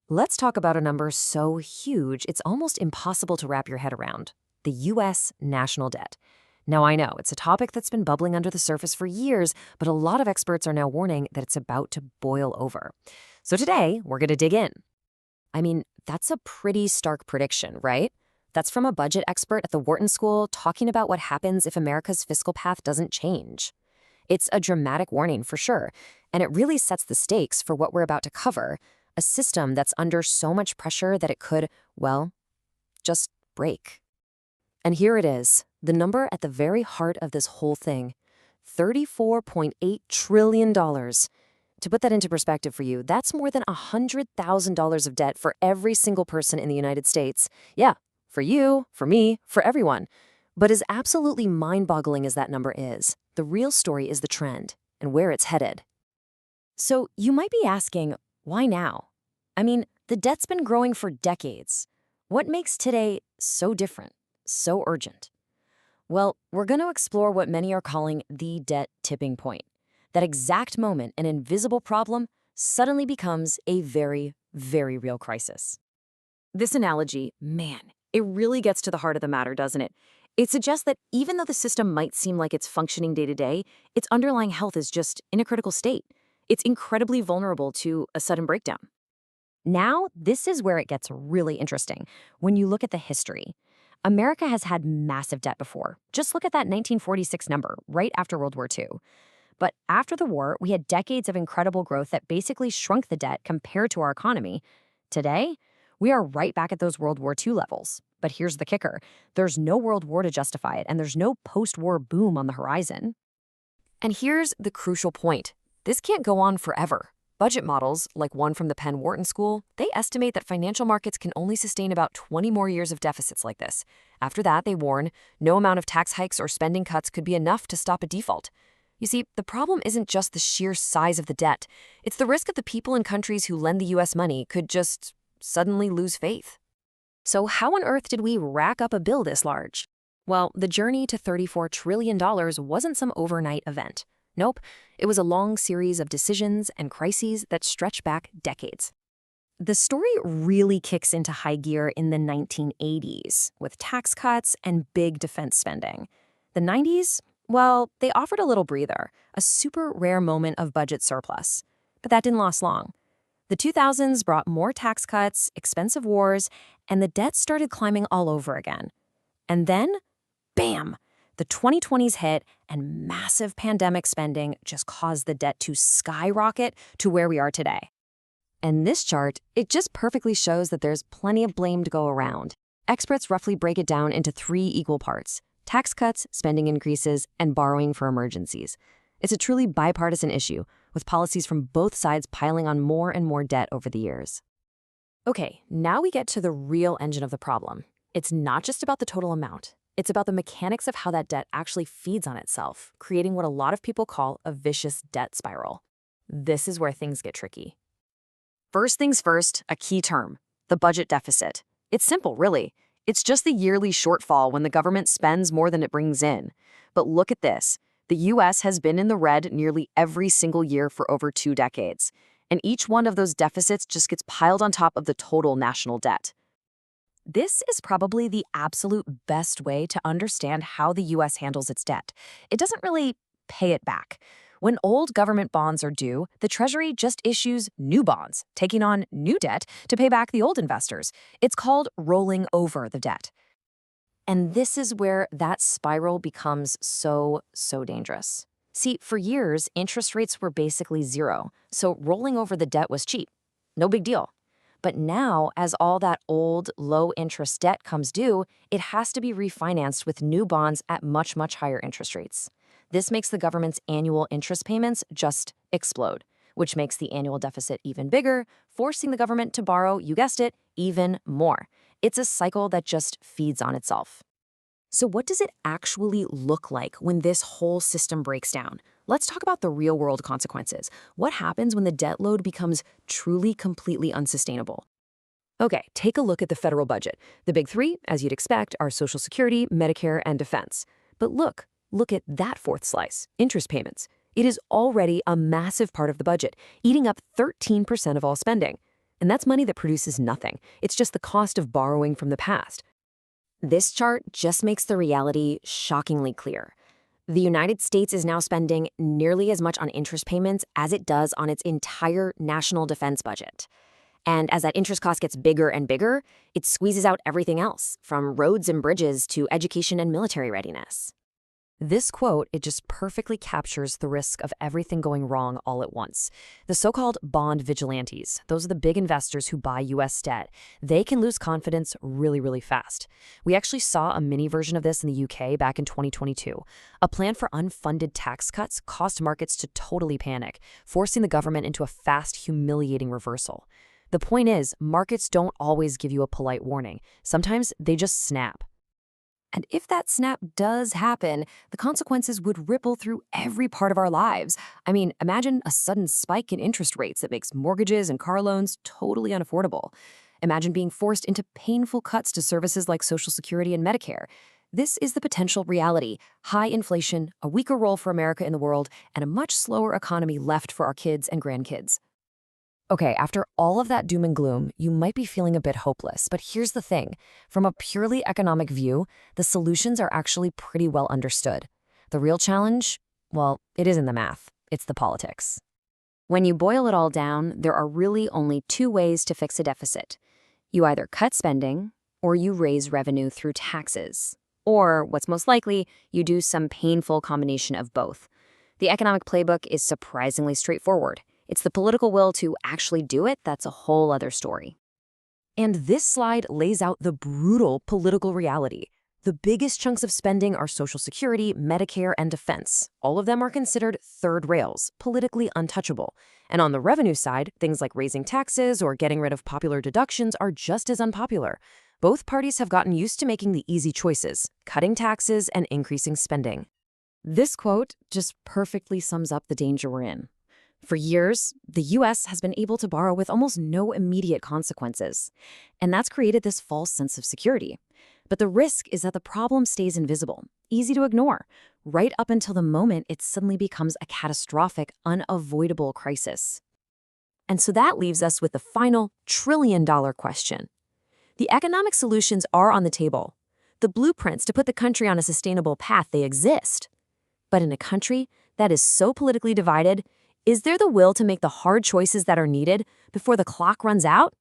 Let's talk about a number so huge it's almost impossible to wrap your head around: the U.S. national debt. Now, I know it's a topic that's been bubbling under the surface for years, but a lot of experts are now warning that it's about to boil over. So today, we're going to dig in. I mean, that's a pretty stark prediction, right? That's from a budget expert at the Wharton School talking about what happens if America's fiscal path doesn't change. It's a dramatic warning for sure, and it really sets the stakes for what we're about to cover: a system that's under so much pressure that it could, well, just break. And here it is, the number at the very heart of this whole thing: $34.8 trillion. To put that into perspective for you, that's more than $100,000 of debt for every single person in the United States. Yeah, for you, for me, for everyone. But as absolutely mind-boggling as that number is, the real story is the trend and where it's headed. So you might be asking, why now? I mean, the debt's been growing for decades. What makes today so different, so urgent? Well, we're going to explore what many are calling the debt tipping point. That exact moment an invisible problem suddenly becomes a very, very real crisis. This analogy, man, it really gets to the heart of the matter, doesn't it? It suggests that even though the system might seem like it's functioning day to day, its underlying health is just in a critical state. It's incredibly vulnerable to a sudden breakdown. Now, this is where it gets really interesting. When you look at the history, America has had massive debt before. Just look at that 1946 number, right after World War II. But after the war, we had decades of incredible growth that basically shrunk the debt compared to our economy. Today, we are right back at those World War II levels. But here's the kicker: there's no World War to justify it, and there's no post-war boom on the horizon. And here's the crucial point: this can't go on forever. Budget models, like one from the Penn Wharton School, they estimate that financial markets can only sustain about 20 more years of deficits like this. After that, they warn, no amount of tax hikes or spending cuts could be enough to stop a default. You see, the problem isn't just the sheer size of the debt. It's the risk that the people in countries who lend the U.S. money could just suddenly lose faith. So how on earth did we rack up a bill this large? Well, the journey to $34 trillion wasn't some overnight event. Nope, it was a long series of decisions and crises that stretch back decades. The story really kicks into high gear in the 1980s, with tax cuts and big defense spending. The 90s, well, they offered a little breather, a super rare moment of budget surplus. But that didn't last long. The 2000s brought more tax cuts, expensive wars, and the debt started climbing all over again. And then, bam! The 2020s hit, and massive pandemic spending just caused the debt to skyrocket to where we are today. And this chart, it just perfectly shows that there's plenty of blame to go around. Experts roughly break it down into 3 equal parts: tax cuts, spending increases, and borrowing for emergencies. It's a truly bipartisan issue, with policies from both sides piling on more and more debt over the years. Okay, now we get to the real engine of the problem. It's not just about the total amount. It's about the mechanics of how that debt actually feeds on itself, creating what a lot of people call a vicious debt spiral. This is where things get tricky. First things first, a key term: the budget deficit. It's simple, really. It's just the yearly shortfall when the government spends more than it brings in. But look at this. The U.S. has been in the red nearly every single year for over 2 decades. And each one of those deficits just gets piled on top of the total national debt. This is probably the absolute best way to understand how the U.S. handles its debt. It doesn't really pay it back. When old government bonds are due, the Treasury just issues new bonds, taking on new debt to pay back the old investors. It's called rolling over the debt. And this is where that spiral becomes so dangerous. See, for years, interest rates were basically zero, so rolling over the debt was cheap. No big deal. But now, as all that old, low-interest debt comes due, it has to be refinanced with new bonds at much higher interest rates. This makes the government's annual interest payments just explode, which makes the annual deficit even bigger, forcing the government to borrow, you guessed it, even more. It's a cycle that just feeds on itself. So what does it actually look like when this whole system breaks down? Let's talk about the real-world consequences. What happens when the debt load becomes truly, completely unsustainable? Okay, take a look at the federal budget. The big 3, as you'd expect, are Social Security, Medicare, and defense. But look at that 4th slice: interest payments. It is already a massive part of the budget, eating up 13% of all spending. And that's money that produces nothing. It's just the cost of borrowing from the past. This chart just makes the reality shockingly clear. The United States is now spending nearly as much on interest payments as it does on its entire national defense budget. And as that interest cost gets bigger and bigger, it squeezes out everything else, from roads and bridges to education and military readiness. This quote, it just perfectly captures the risk of everything going wrong all at once. The so-called bond vigilantes, those are the big investors who buy U.S. debt. They can lose confidence really, really fast. We actually saw a mini version of this in the UK back in 2022. A plan for unfunded tax cuts caused markets to totally panic, forcing the government into a fast, humiliating reversal. The point is, markets don't always give you a polite warning. Sometimes they just snap. And if that snap does happen, the consequences would ripple through every part of our lives. I mean, imagine a sudden spike in interest rates that makes mortgages and car loans totally unaffordable. Imagine being forced into painful cuts to services like Social Security and Medicare. This is the potential reality: high inflation, a weaker role for America in the world, and a much slower economy left for our kids and grandkids. Okay, after all of that doom and gloom, you might be feeling a bit hopeless, but here's the thing. From a purely economic view, the solutions are actually pretty well understood. The real challenge? Well, it isn't the math, it's the politics. When you boil it all down, there are really only two ways to fix a deficit. You either cut spending, or you raise revenue through taxes. Or, what's most likely, you do some painful combination of both. The economic playbook is surprisingly straightforward. It's the political will to actually do it that's a whole other story. And this slide lays out the brutal political reality. The biggest chunks of spending are Social Security, Medicare, and defense. All of them are considered third rails, politically untouchable. And on the revenue side, things like raising taxes or getting rid of popular deductions are just as unpopular. Both parties have gotten used to making the easy choices, cutting taxes and increasing spending. This quote just perfectly sums up the danger we're in. For years, the U.S. has been able to borrow with almost no immediate consequences, and that's created this false sense of security. But the risk is that the problem stays invisible, easy to ignore, right up until the moment it suddenly becomes a catastrophic, unavoidable crisis. And so that leaves us with the final trillion-dollar question. The economic solutions are on the table. The blueprints to put the country on a sustainable path, they exist. But in a country that is so politically divided, is there the will to make the hard choices that are needed before the clock runs out?